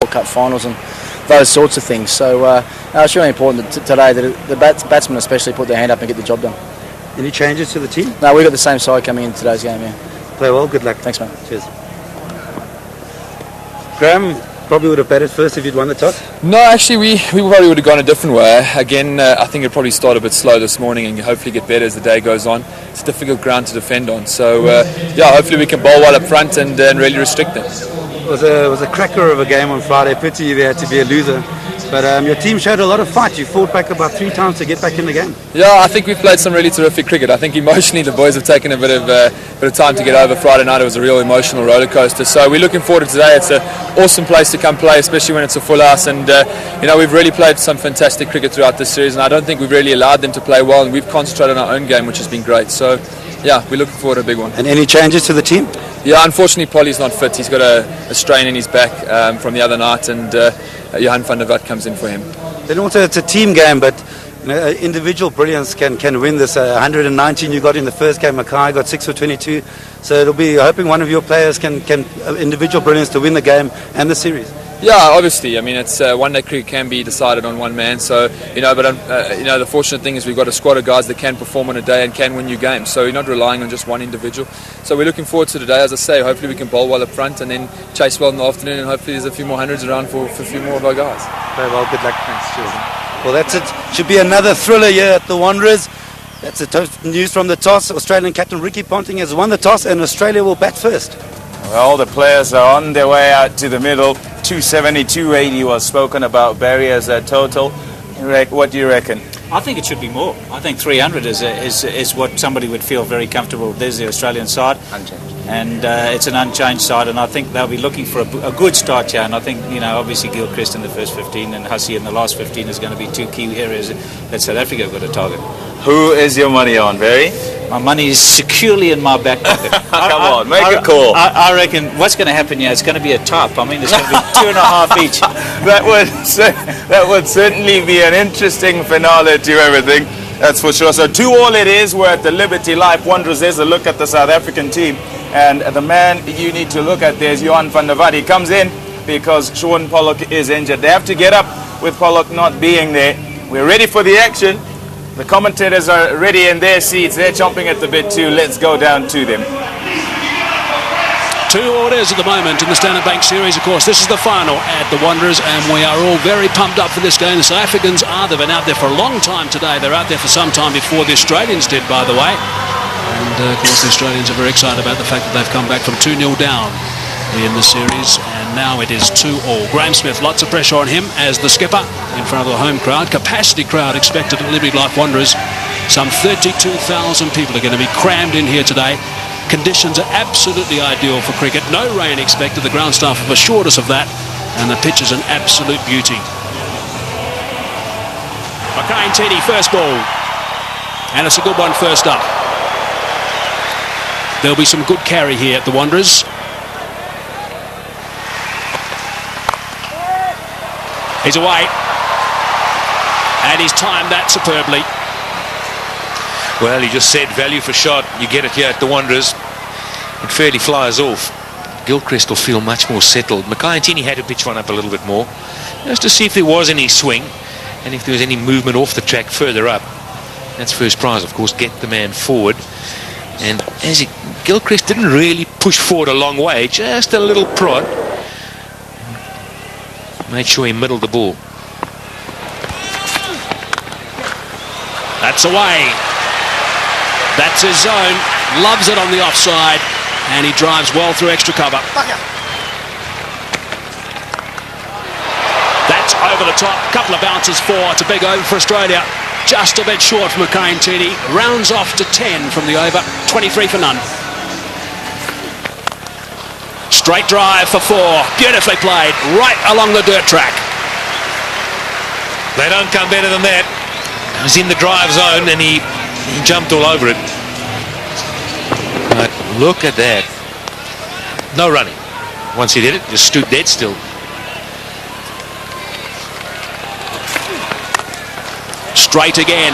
World Cup finals and those sorts of things. So it's really important today that the batsmen especially put their hand up and get the job done. Any changes to the team? No, we've got the same side coming in today's game, yeah. Play well, good luck. Thanks, mate. Cheers. Graham, probably would have batted first if you'd won the toss? No, actually we probably would have gone a different way. Again, I think it probably started a bit slow this morning and hopefully get better as the day goes on. It's a difficult ground to defend on, so hopefully we can bowl well up front and really restrict them. It was a cracker of a game on Friday. Pity there had to be a loser. But your team showed a lot of fight. You fought back about 3 times to get back in the game. Yeah, I think we've played some really terrific cricket. I think emotionally the boys have taken a bit of time to get over. Friday night it was a real emotional roller coaster. So we're looking forward to today. It's an awesome place to come play, especially when it's a full house. And we've really played some fantastic cricket throughout this series, and I don't think we've really allowed them to play well. And we've concentrated on our own game, which has been great. So yeah, we're looking forward to a big one. And any changes to the team? Yeah, unfortunately Polly's not fit. He's got a strain in his back from the other night, and Johan van der Walt comes in for him. Then also it's a team game, but individual brilliance can win this. 119 you got in the first game. Mackay got 6 for 22. So it'll be hoping one of your players can individual brilliance to win the game and the series. Yeah, obviously. I mean, it's one-day cricket can be decided on one man. So the fortunate thing is we've got a squad of guys that can perform on a day and can win you games. So you're not relying on just one individual. So we're looking forward to today. As I say, hopefully we can bowl well up front and then chase well in the afternoon, and hopefully there's a few more hundreds around for a few more of our guys. Very well. Good luck. Thanks. Cheers. Well, that's it. Should be another thriller here at the Wanderers. That's the news from the toss. Australian captain Ricky Ponting has won the toss, and Australia will bat first. Well, the players are on their way out to the middle. 270, 280 was spoken about. Barry as a total. What do you reckon? I think it should be more. I think 300 is what somebody would feel very comfortable. There's the Australian side. Unchanged. And it's an unchanged side, and I think they'll be looking for a good start here. And I think, obviously Gilchrist in the first 15 and Hussey in the last 15 is going to be 2 key areas that South Africa have got to target. Who is your money on, Barry? My money is securely in my back pocket. Come on, make a call. I reckon what's going to happen here, it's going to be a top. I mean, it's going to be 2.5 each. That would certainly be an interesting finale to everything. That's for sure. So 2-all it is. We're at the Liberty Life Wanderers. There's a look at the South African team. And the man you need to look at there is Johan van der Walt. He comes in because Shaun Pollock is injured. They have to get up with Pollock not being there. We're ready for the action. The commentators are ready in their seats. They're chomping at the bit too. Let's go down to them. 2 orders at the moment in the Standard Bank Series. Of course, this is the final at the Wanderers, and we are all very pumped up for this game. The South Africans they've been out there for a long time today. They're out there for some time before the Australians did, by the way. And of course, the Australians are very excited about the fact that they've come back from 2-0 down in the series, and now it is 2-all. Graham Smith, lots of pressure on him as the skipper in front of the home crowd. Capacity crowd expected at Liberty Life Wanderers. Some 32,000 people are going to be crammed in here today. Conditions are absolutely ideal for cricket. No rain expected. The ground staff have assured us of that, and the pitch is an absolute beauty. Mackay Ntini, first ball, and it's a good one first up. There'll be some good carry here at the Wanderers. He's away, and he's timed that superbly. Well, he just said value for shot. You get it here at the Wanderers. It fairly flies off. Gilchrist will feel much more settled. Mackay Ntini had to pitch one up a little bit more, just to see if there was any swing and if there was any movement off the track further up. That's first prize, of course, get the man forward. And Gilchrist didn't really push forward a long way, just a little prod. Made sure he middled the ball. That's away. That's his zone. Loves it on the offside, and he drives well through extra cover. That's over the top. Couple of bounces for. It's a big over for Australia. Just a bit short for Mackay Ntini. Rounds off to 10 from the over. 23 for none. Straight drive for 4. Beautifully played. Right along the dirt track. They don't come better than that. He was in the drive zone and he jumped all over it. But look at that. No running. Once he did it, just stood dead still. Straight again.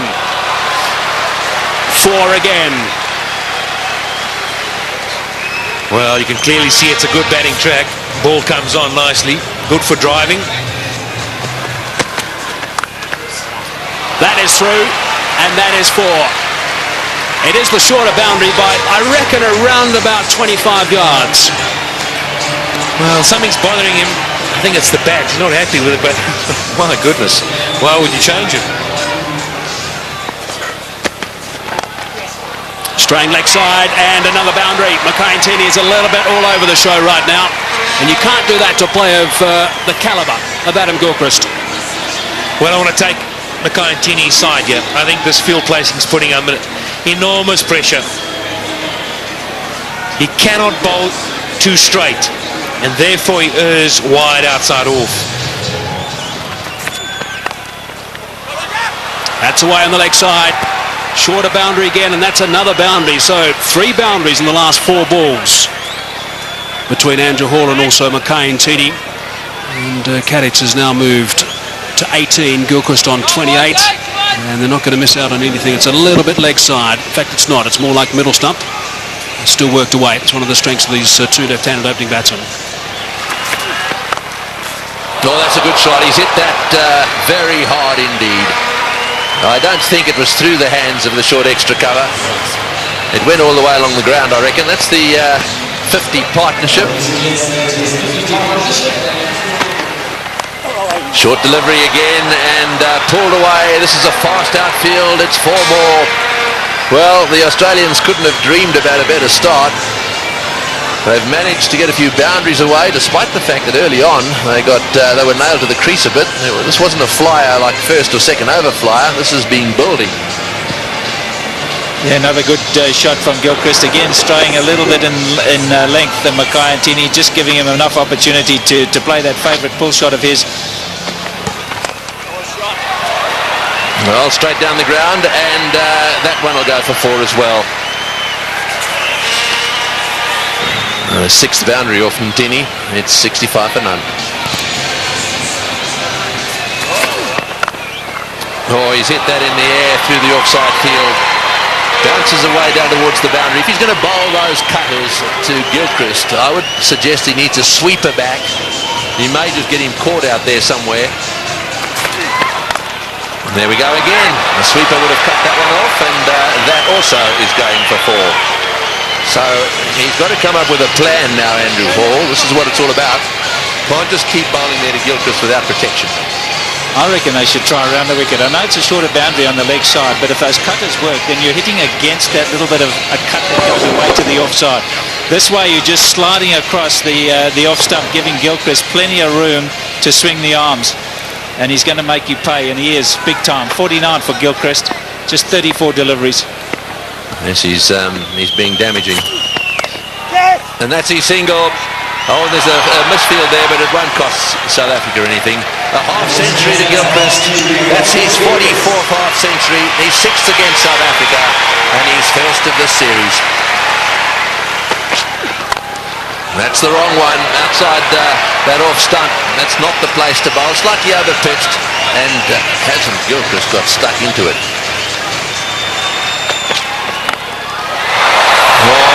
4 again. Well, you can clearly see it's a good batting track. Ball comes on nicely. good for driving. That is through, and that is 4. It is the shorter boundary by, I reckon, around about 25 yards. Well, something's bothering him. I think it's the bat. He's not happy with it, but my goodness, why would you change it? Straying leg side and another boundary. Mackay-Ntini is a little bit all over the show right now, and you can't do that to a player of the calibre of Adam Gilchrist. Well, I want to take Mackay-Ntini's side here. I think this field placing is putting him under enormous pressure. He cannot bowl too straight, and therefore he errs wide outside off. That's away on the leg side. Shorter boundary again, and that's another boundary. So 3 boundaries in the last 4 balls between Andrew Hall and also Mackay-Ntini. And Kadic has now moved to 18, Gilchrist on 28, and they're not going to miss out on anything. It's a little bit leg side. In fact, it's not. It's more like middle stump. It's still worked away. It's one of the strengths of these 2 left-handed opening batsmen. Oh, that's a good shot. He's hit that very hard indeed. I don't think it was through the hands of the short extra cover. It went all the way along the ground, I reckon. That's the 50 partnership. Short delivery again and pulled away. This is a fast outfield. It's 4 more. Well, the Australians couldn't have dreamed about a better start. They've managed to get a few boundaries away, despite the fact that early on they were nailed to the crease a bit. This wasn't a flyer like first or second over flyer. This has been building. Yeah, another good shot from Gilchrist. Again, straying a little bit in length than Mackay-Ntini, just giving him enough opportunity to play that favourite pull shot of his. Well, straight down the ground, and that one will go for 4 as well. 6th boundary off Ntini. It's 65 for none. Oh, he's hit that in the air through the offside field. Bounces away down towards the boundary. If he's going to bowl those cutters to Gilchrist, I would suggest he needs a sweeper back. He may just get him caught out there somewhere. And there we go again. The sweeper would have cut that one off, and that also is going for 4. So he's got to come up with a plan now, Andrew Hall. This is what it's all about. Can't just keep bowling there to Gilchrist without protection. I reckon they should try around the wicket. I know it's a shorter boundary on the leg side, but if those cutters work, then you're hitting against that little bit of a cut that goes away to the offside. This way you're just sliding across the off stump, giving Gilchrist plenty of room to swing the arms. And he's going to make you pay, and he is big time. 49 for Gilchrist, just 34 deliveries. Yes, he's being damaging. And that's his single. Oh, there's a misfield there, but it won't cost South Africa anything. A half-century to Gilchrist. That's his 44th half-century. He's 6th against South Africa, and he's first of this series. That's the wrong one. Outside that off stump. That's not the place to bowl. Slightly over-pitched, and hasn't Gilchrist got stuck into it.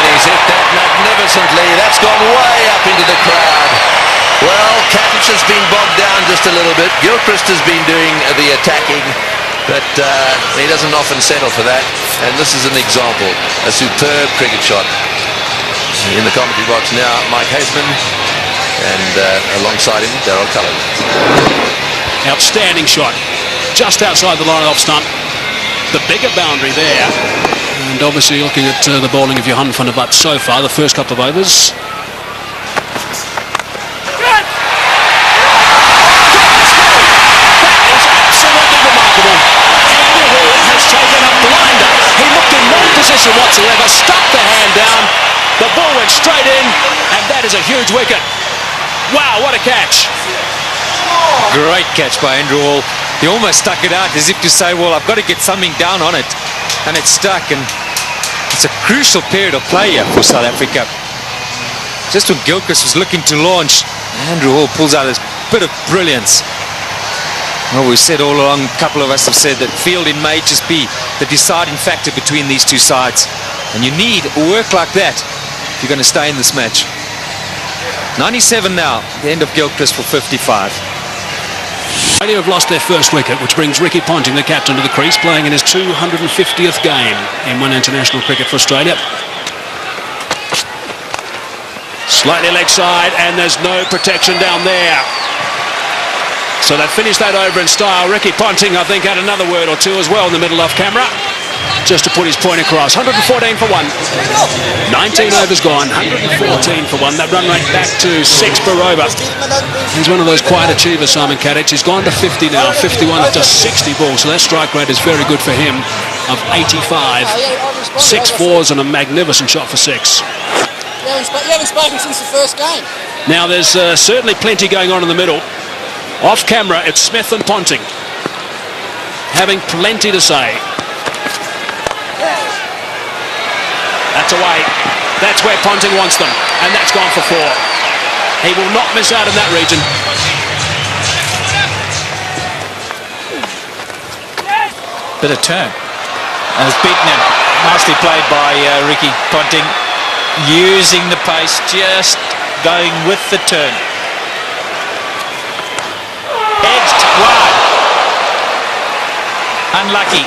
He's hit that magnificently. That's gone way up into the crowd. Well, Kadic has been bogged down just a little bit. Gilchrist has been doing the attacking, but he doesn't often settle for that. And this is an example. A superb cricket shot. In the commentary box now, Mike Haseman, and alongside him, Daryl Cullen. Outstanding shot. Just outside the line of off stump. The bigger boundary there. And obviously looking at the bowling of Johan van der Walt so far, the first couple of overs. That is absolutely remarkable. Andrew Hall has taken a blinder. He looked in no position whatsoever, stuck the hand down. The ball went straight in, and that is a huge wicket. Wow, what a catch. Great catch by Andrew Hall. He almost stuck it out as if to say, well, I've got to get something down on it. And it's stuck, and it's a crucial period of play here for South Africa. Just when Gilchrist was looking to launch, Andrew Hall pulls out this bit of brilliance. Well, we've said all along, a couple of us have said that fielding may just be the deciding factor between these two sides. And you need work like that if you're going to stay in this match. 97 now, the end of Gilchrist for 55. Australia have lost their first wicket, which brings Ricky Ponting, the captain, to the crease, playing in his 250th game in one international cricket for Australia. Slightly leg side, and there's no protection down there. So they've finished that over in style. Ricky Ponting, I think, had another word or two as well in the middle off camera, just to put his point across. 114 for one. 19 overs gone, 114 for one. That run rate back to 6 per over. He's one of those quiet achievers, Simon Katich. He's gone to 50 now, 51 of just 60 balls. So that strike rate is very good for him, of 85. 6 fours and a magnificent shot for 6. You haven't spoken since the first game. Now there's certainly plenty going on in the middle. Off camera, it's Smith and Ponting, having plenty to say. That's away. That's where Ponting wants them, and that's gone for 4. He will not miss out in that region. Bit of turn. And it's beaten him. Nicely played by Ricky Ponting, using the pace, just going with the turn. Edged wide. Unlucky.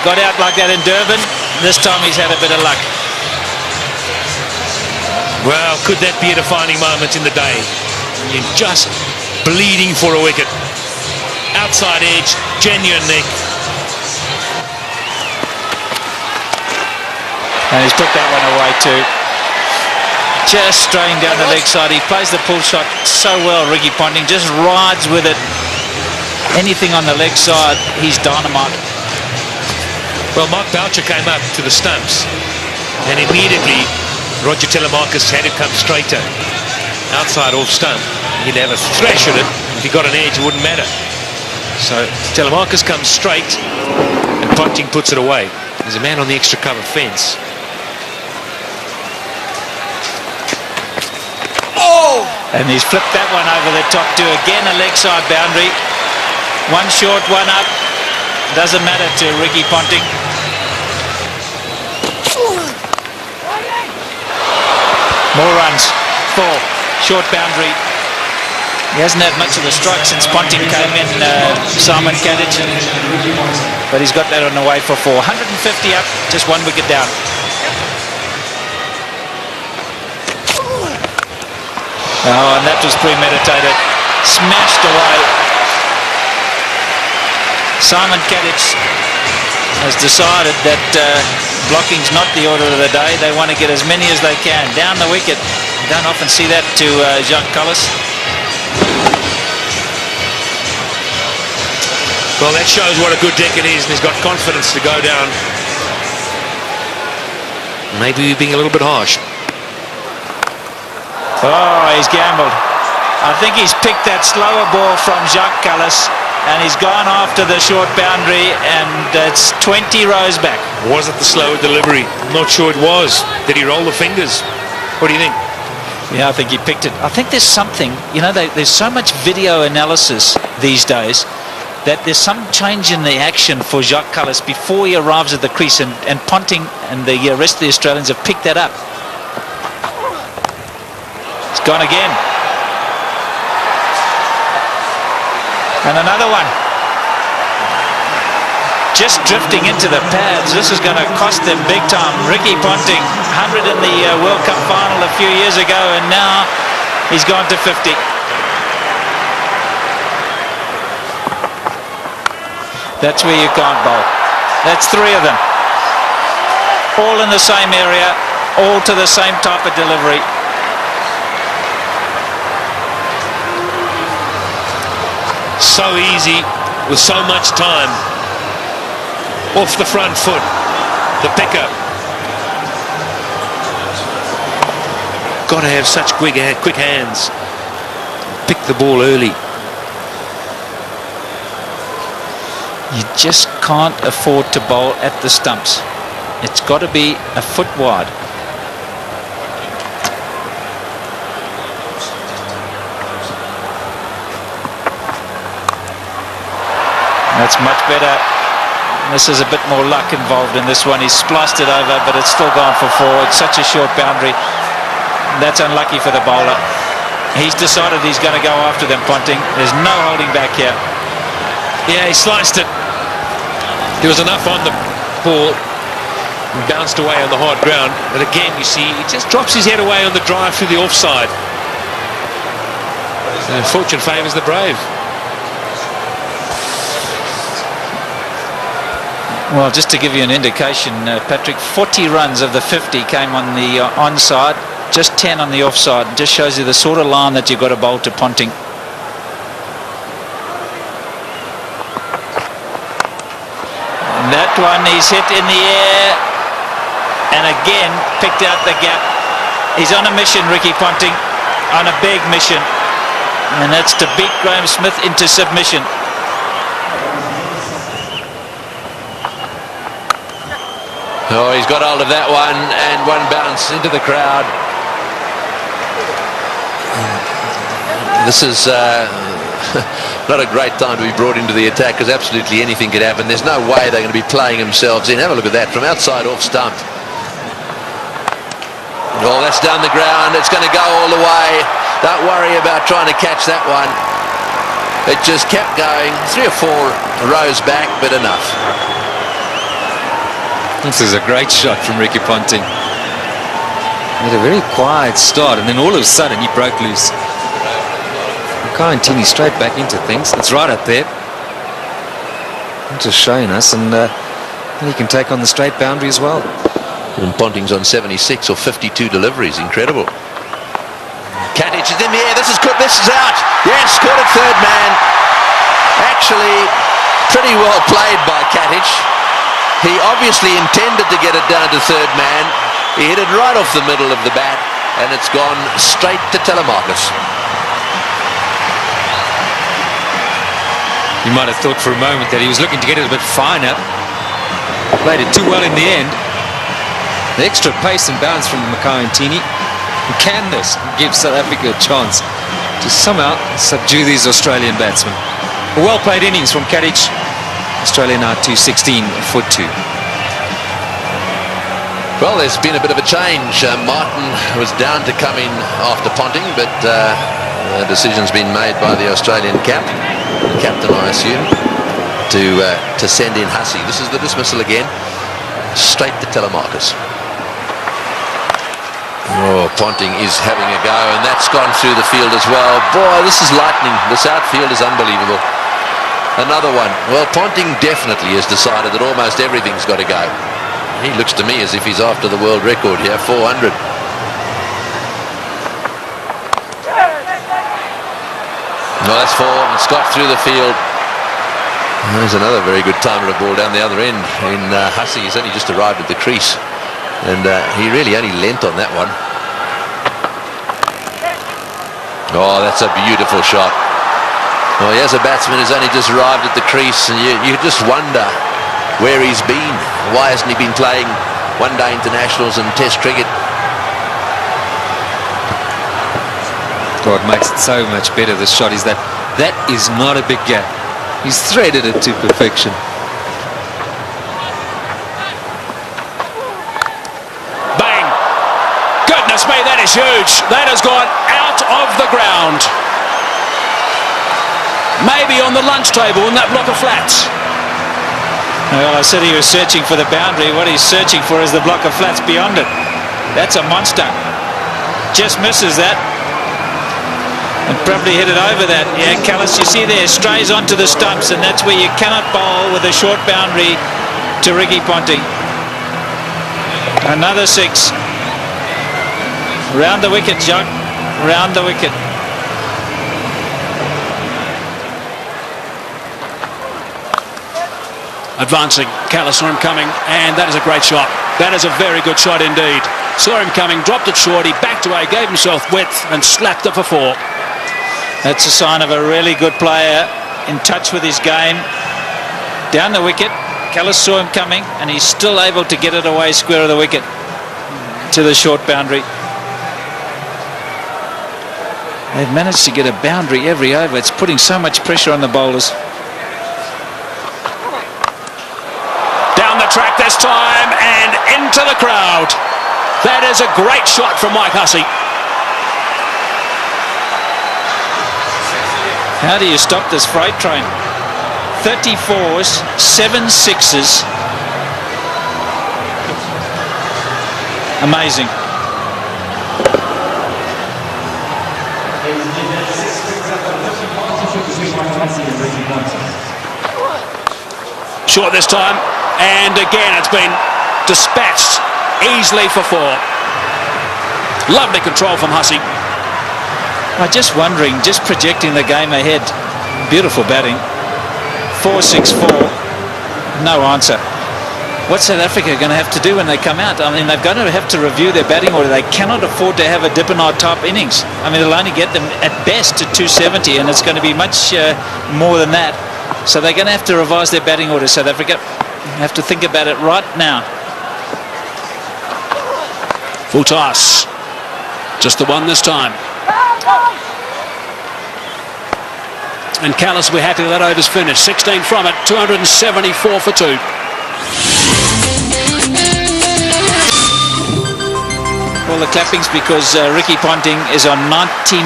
Got out like that in Durban. This time he's had a bit of luck. Well, could that be a defining moment in the day? You're just bleeding for a wicket. Outside edge, genuine nick. And he's put that one away too. Just straying down the leg side. He plays the pull shot so well, Ricky Ponting. Just rides with it. Anything on the leg side, he's dynamite. Well, Mark Boucher came up to the stumps, and immediately Roger Telemarcus had it come straighter. Outside off stump. He'd have a thrash at it. If he got an edge, it wouldn't matter. So Telemarcus comes straight, and Ponting puts it away. There's a man on the extra cover fence. And he's flipped that one over the top to again a leg side boundary. One short, one up. Doesn't matter to Ricky Ponting. More runs. 4. Short boundary. He hasn't had much of the strike since Ponting came in, Simon Katich. But he's got that on the way for 4. 150 up, just 1 wicket down. Oh, and that was premeditated. Smashed away. Simon Katich has decided that blocking's not the order of the day. They want to get as many as they can. Down the wicket. You don't often see that to Jacques Kallis. Well, that shows what a good deck it is, and he's got confidence to go down. Maybe we're being a little bit harsh. Oh, he's gambled. I think he's picked that slower ball from Jacques Kallis, and he's gone after the short boundary, and it's 20 rows back. Was it the slower delivery? I'm not sure it was. Did he roll the fingers? What do you think? Yeah, I think he picked it. I think there's something, you know, there's so much video analysis these days that there's some change in the action for Jacques Kallis before he arrives at the crease, and Ponting and the rest of the Australians have picked that up. It's gone again. And another one. Just drifting into the pads. This is going to cost them big time. Ricky Ponting, 100 in the World Cup final a few years ago, and now he's gone to 50. That's where you can't bowl. That's 3 of them. All in the same area, all to the same type of delivery. So easy, with so much time. Off the front foot, the pickup. Got to have such quick hands. Pick the ball early. You just can't afford to bowl at the stumps. It's got to be a foot wide. That's much better. This is a bit more luck involved in this one. He's spliced it over, but it's still gone for 4. It's such a short boundary. That's unlucky for the bowler. He's decided he's going to go after them, Ponting. There's no holding back here. Yeah, he sliced it. There was enough on the ball. And bounced away on the hard ground. But again, you see, he just drops his head away on the drive through the offside. And fortune favours the brave. Well, just to give you an indication, Patrick, 40 runs of the 50 came on the onside, just 10 on the offside. Just shows you the sort of line that you've got to bowl to Ponting. And that one he's hit in the air, and again picked out the gap. He's on a mission, Ricky Ponting, on a big mission, and that's to beat Graham Smith into submission. Oh, he's got hold of that one, and one bounce into the crowd. This is not a great time to be brought into the attack, because absolutely anything could happen. There's no way they're going to be playing themselves in. Have a look at that from outside off stump. Oh, that's down the ground. It's going to go all the way. Don't worry about trying to catch that one. It just kept going. 3 or 4 rows back, but enough. This is a great shot from Ricky Ponting. He had a very quiet start, and then all of a sudden he broke loose. Makai straight back into things. It's right up there. Just showing us, and he can take on the straight boundary as well. And Ponting's on 76 or 52 deliveries. Incredible. Katic is in the air. This is good. This is out. Yes, caught it third man. Actually, pretty well played by Katic. He obviously intended to get it down to third man. He hit it right off the middle of the bat, and it's gone straight to Telemarcus. You might have thought for a moment that he was looking to get it a bit finer. Played it too well in the end. The extra pace and bounce from Makai Ntini. Can this give South Africa a chance to somehow subdue these Australian batsmen? A well-played innings from Katic. Australia now 216 for 2. Well, there's been a bit of a change. Martin was down to come in after Ponting, but the decision's been made by the Australian captain, I assume, to send in Hussey. This is the dismissal again, straight to Telemarcus. Oh, Ponting is having a go, and that's gone through the field as well. Boy, this is lightning. This outfield is unbelievable. Another one. Well, Ponting definitely has decided that almost everything's got to go. He looks to me as if he's after the world record here, 400. Well, that's 4. It's got through the field. There's another very good timer of ball down the other end. In Hussey, he's only just arrived at the crease, and he really only lent on that one. Oh, that's a beautiful shot. Well, here's a batsman who's only just arrived at the crease, and you just wonder where he's been. Why hasn't he been playing one-day internationals and Test cricket? What makes it so much better, this shot, is that is not a big gap. He's threaded it to perfection. Bang! Goodness me, that is huge. That has gone out of the ground. Maybe on the lunch table in that block of flats. Well, I said he was searching for the boundary. What he's searching for is the block of flats beyond it. That's a monster. Just misses that. And probably hit it over that. Yeah, Callis, you see there, strays onto the stumps, and that's where you cannot bowl with a short boundary to Ricky Ponting. Another 6. Round the wicket, Jock. Round the wicket. Advancing, Callis saw him coming, and that is a great shot. That is a very good shot indeed. Saw him coming, dropped it short, he backed away, gave himself width, and slapped it for 4. That's a sign of a really good player, in touch with his game. Down the wicket, Callis saw him coming, and he's still able to get it away square of the wicket to the short boundary. They've managed to get a boundary every over. It's putting so much pressure on the bowlers. Track this time, and into the crowd. That is a great shot from Mike Hussey. How do you stop this freight train? 34s, 7 6s. Amazing. Short this time, and again it's been dispatched easily for 4. Lovely control from Hussey. I'm just wondering, just projecting the game ahead. Beautiful batting. 4-6-4. No answer. What's South Africa going to have to do when they come out? I mean, they're going to have to review their batting order. They cannot afford to have a Dippenaar type innings. I mean, they'll only get them at best to 270, and it's going to be much more than that. So they're going to have to revise their batting order, South Africa. Have to think about it right now. Full toss. Just the one this time. And Callis will be happy that over's finished. 16 from it, 274 for 2. All the clappings because Ricky Ponting is on 99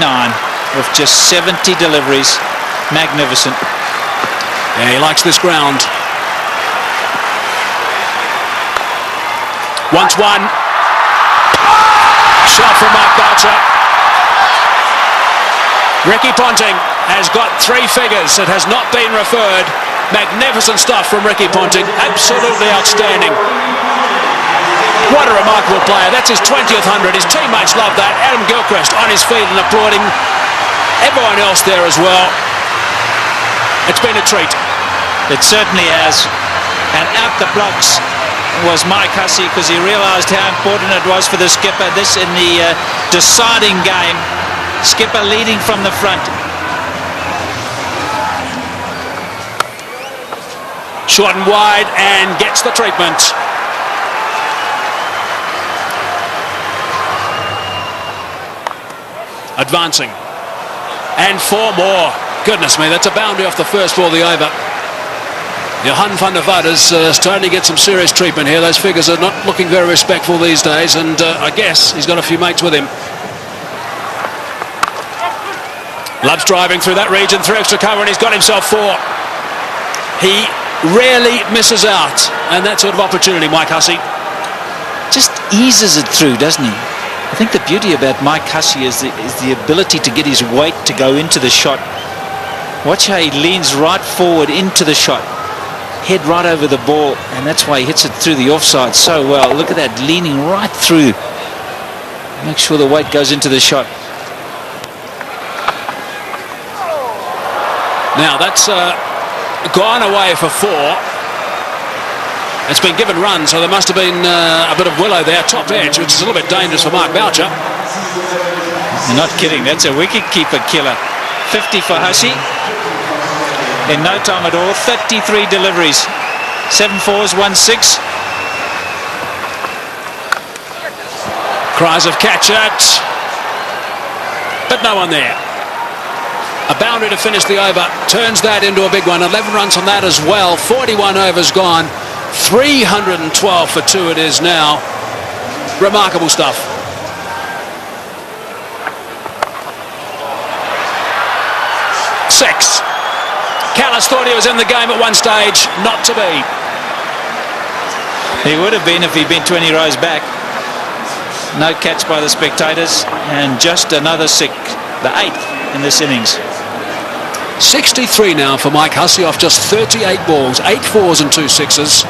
with just 70 deliveries. Magnificent. Yeah, he likes this ground. Once one. Shot from Mark Boucher. Ricky Ponting has got 3 figures. It has not been referred. Magnificent stuff from Ricky Ponting. Absolutely outstanding. What a remarkable player. That's his 20th 100. His teammates love that. Adam Gilchrist on his feet and applauding. Everyone else there as well. It's been a treat. It certainly has. And out the blocks was Mike Hussey because he realised how important it was for the skipper. This in the deciding game. Skipper leading from the front. Short and wide and gets the treatment. Advancing. And 4 more. Goodness me, that's a boundary off the first ball of the over. Johan van der Vaart is starting to get some serious treatment here. Those figures are not looking very respectful these days, and I guess he's got a few mates with him. Loves driving through that region, 3 extra cover, and he's got himself 4. He rarely misses out, and that sort of opportunity, Mike Hussey. Just eases it through, doesn't he? I think the beauty about Mike Hussey is the ability to get his weight to go into the shot. Watch how he leans right forward into the shot. Head right over the ball, and that's why he hits it through the offside so well. Look at that, leaning right through. Make sure the weight goes into the shot. Now that's gone away for 4. It's been given run, so there must have been a bit of willow there, top edge, which is a little bit dangerous for Mark Boucher. You're not kidding, that's a wicket-keeper killer. 50 for Hussey. In no time at all, 33 deliveries. 7 4s, 1 6. Cries of catch it. But no one there. A boundary to finish the over. Turns that into a big one. 11 runs on that as well. 41 overs gone. 312 for 2 it is now. Remarkable stuff. Six. Callis thought he was in the game at one stage. Not to be. He would have been if he'd been 20 rows back. No catch by the spectators, and just another 6, the 8th in this innings. 63 now for Mike Hussey off just 38 balls, 8 4s and 2 6s,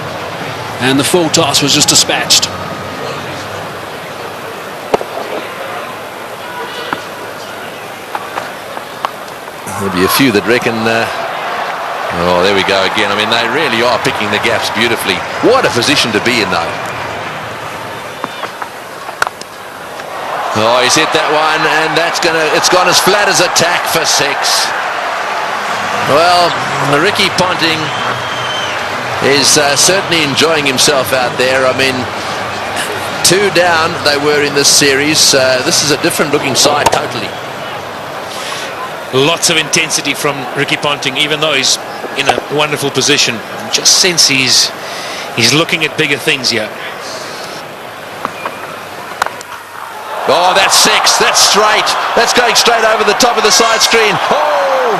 and the full toss was just dispatched. There'll be a few that reckon, oh, there we go again. I mean, they really are picking the gaps beautifully. What a position to be in, though. Oh, he's hit that one, and it's gone as flat as a tack for 6. Well, Ricky Ponting is certainly enjoying himself out there. I mean, 2 down they were in this series. This is a different looking side totally. Lots of intensity from Ricky Ponting, even though he's in a wonderful position. Just sense he's looking at bigger things here. Oh, that's 6. That's straight. That's going straight over the top of the side screen. Oh!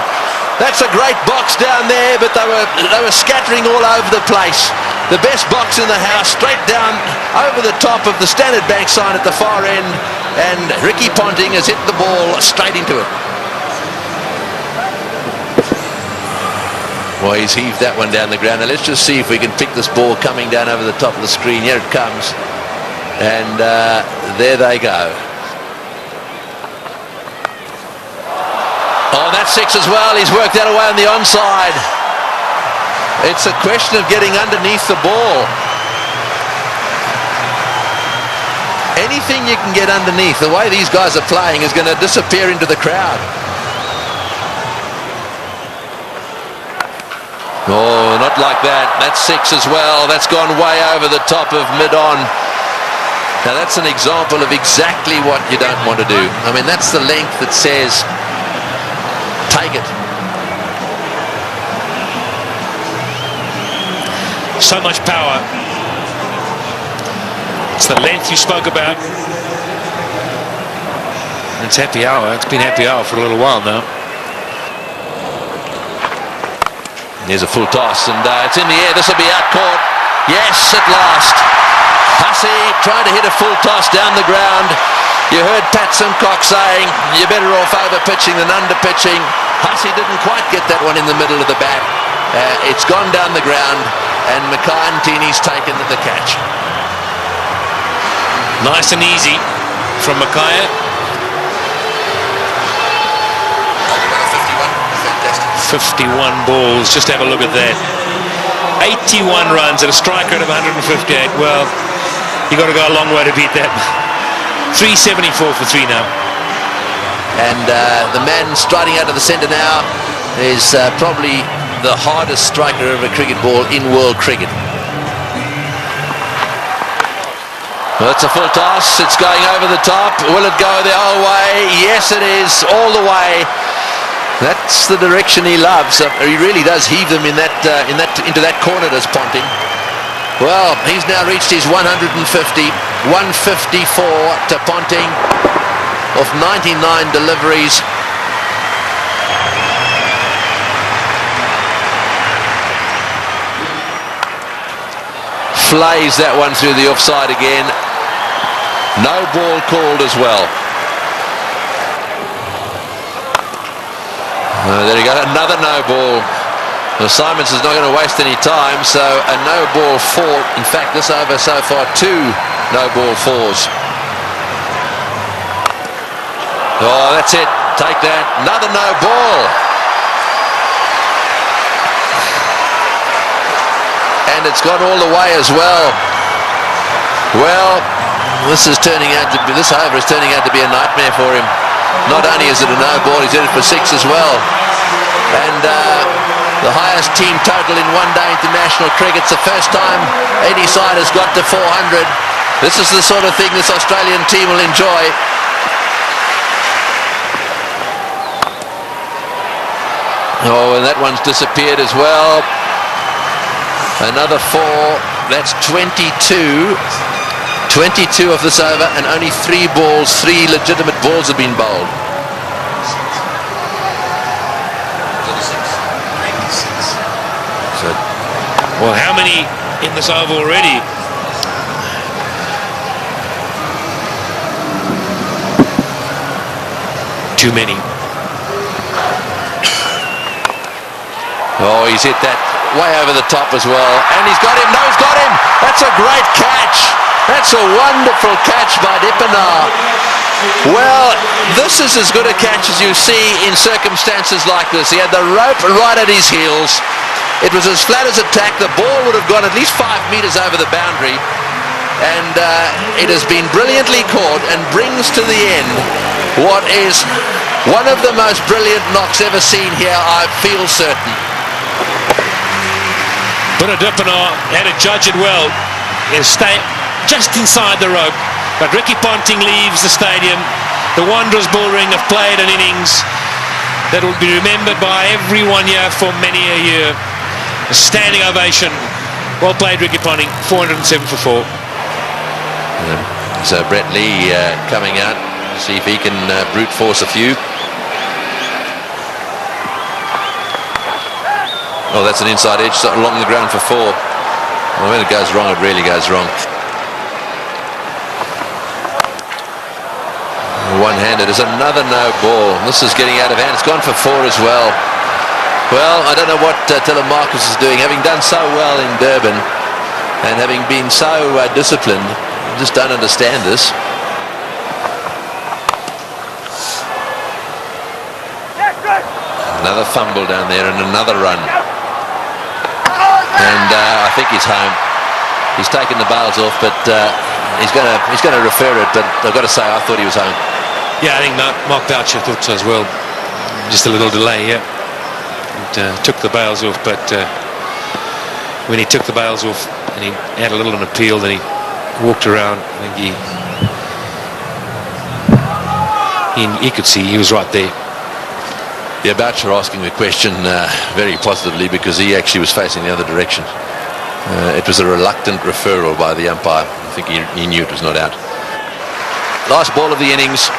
That's a great box down there, but they were scattering all over the place. The best box in the house, straight down over the top of the Standard Bank sign at the far end, and Ricky Ponting has hit the ball straight into it. Well, he's heaved that one down the ground. Now let's just see if we can pick this ball coming down over the top of the screen. Here it comes. And there they go. Oh, that's 6 as well. He's worked that away on the onside. It's a question of getting underneath the ball. Anything you can get underneath, the way these guys are playing, is going to disappear into the crowd. Oh, not like that. That's 6 as well. That's gone way over the top of mid-on. Now that's an example of exactly what you don't want to do. I mean, that's the length that says, take it. So much power. It's the length you spoke about. It's happy hour. It's been happy hour for a little while now. There's a full toss, and it's in the air. This will be out caught. Yes, at last. Hussey trying to hit a full toss down the ground. You heard Pat Simcock saying, you're better off over-pitching than under-pitching. Hussey didn't quite get that one in the middle of the bat. It's gone down the ground, and Mackay-Ntini's taken the catch. Nice and easy from Mackay. 51 balls, just have a look at that. 81 runs at a strike rate of 158. Well, you got to go a long way to beat that. 374 for 3 now. And the man striding out of the centre now is probably the hardest striker of a cricket ball in world cricket. Well, it's a full toss. It's going over the top. Will it go the whole way? Yes, it is, all the way. That's the direction he loves. He really does heave them into that corner, does Ponting. Well, he's now reached his 150, 154 to Ponting of 99 deliveries. Flays that one through the offside again. No ball called as well. There you go, another no ball. Well, Simons is not going to waste any time, so a no ball 4. In fact, this over so far 2 no ball 4s. Oh, that's it. Take that. Another no ball. And it's gone all the way as well. Well, this over is turning out to be a nightmare for him. Not only is it a no ball, he's hit it for 6 as well. And the highest team total in one-day international cricket. It's the first time any side has got to 400. This is the sort of thing this Australian team will enjoy. Oh, and that one's disappeared as well. Another 4. That's 22. 22 of this over, and only 3 balls, 3 legitimate balls have been bowled. So, well, how many in this over already? Too many. Oh, he's hit that way over the top as well, and he's got him. No, he's got him. That's a great catch. That's a wonderful catch by Dippenaar. Well, this is as good a catch as you see in circumstances like this. He had the rope right at his heels. It was as flat as a tack. The ball would have gone at least 5 metres over the boundary. And it has been brilliantly caught and brings to the end what is one of the most brilliant knocks ever seen here, I feel certain. But Dippenaar had to judge it well. He'll stay just inside the rope, but Ricky Ponting leaves the stadium. The Wanderers Bullring have played an innings that will be remembered by everyone here for many a year. A standing ovation. Well played, Ricky Ponting. 407 for 4. So Brett Lee coming out, see if he can brute force a few. Oh, that's an inside edge along the ground for 4. Well, when it goes wrong, it really goes wrong. One-handed is another no ball. This is getting out of hand. It's gone for 4 as well. Well, I don't know what Telemarcus is doing. Having done so well in Durban and having been so disciplined, I just don't understand this. Another fumble down there and another run. And I think he's home. He's taken the bails off, but he's going to refer it. But I've got to say, I thought he was home. Yeah, I think Mark Boucher thought so as well. Just a little delay here. And, took the bails off, but when he took the bails off and he had a little an appeal, then he walked around. I think he could see he was right there. Yeah, Boucher asking the question very positively because he actually was facing the other direction. It was a reluctant referral by the umpire. I think he knew it was not out. Last ball of the innings.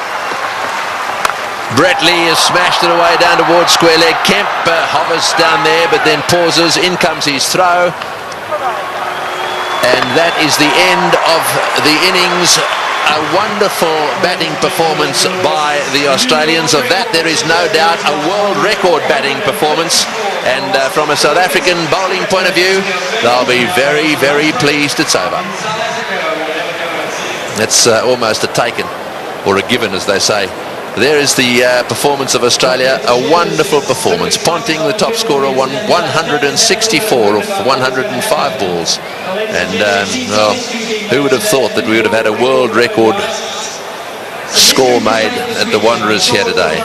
Brett Lee has smashed it away down towards square leg. Kemp hovers down there but then pauses. In comes his throw. And that is the end of the innings. A wonderful batting performance by the Australians. Of that there is no doubt a world record batting performance. And from a South African bowling point of view, they'll be very, very pleased it's over. That's almost a taken, or a given as they say. There is the performance of Australia, a wonderful performance. Ponting, the top scorer, won 164 of 105 balls. And well, who would have thought that we would have had a world record score made at the Wanderers here today?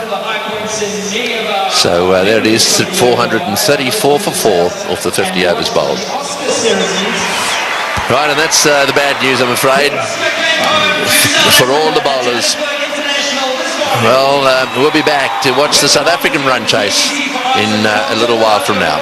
So there it is, 434 for 4 off the 50 overs bowled. Right, and that's the bad news, I'm afraid, for all the bowlers. Well, we'll be back to watch the South African run chase in a little while from now.